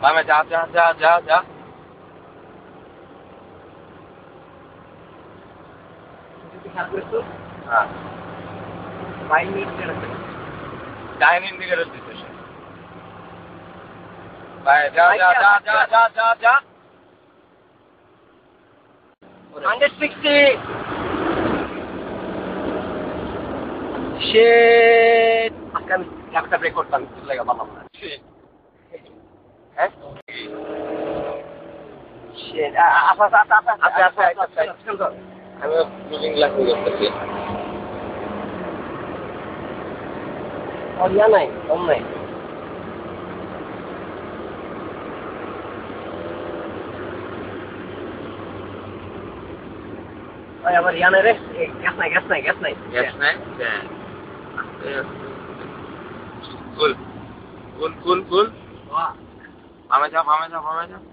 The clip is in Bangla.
বামে যা যা যা যা যা। হ্যাঁ ডাইন ইন্ডিকেটর দিতে সে। ভাই যা যা যা যা যা যা যা। 160 shit akan kita break করতাম লাগা বাবা হ্যাঁ shit আচ্ছা আমি কুলিং গ্লাস করতেছি। और या नहीं कम नहीं ओए अब या नहीं रे गैस नहीं গ্যাস নাই কুল কুল কুল কুল। वाह বামে যা বামে যা বামে যা।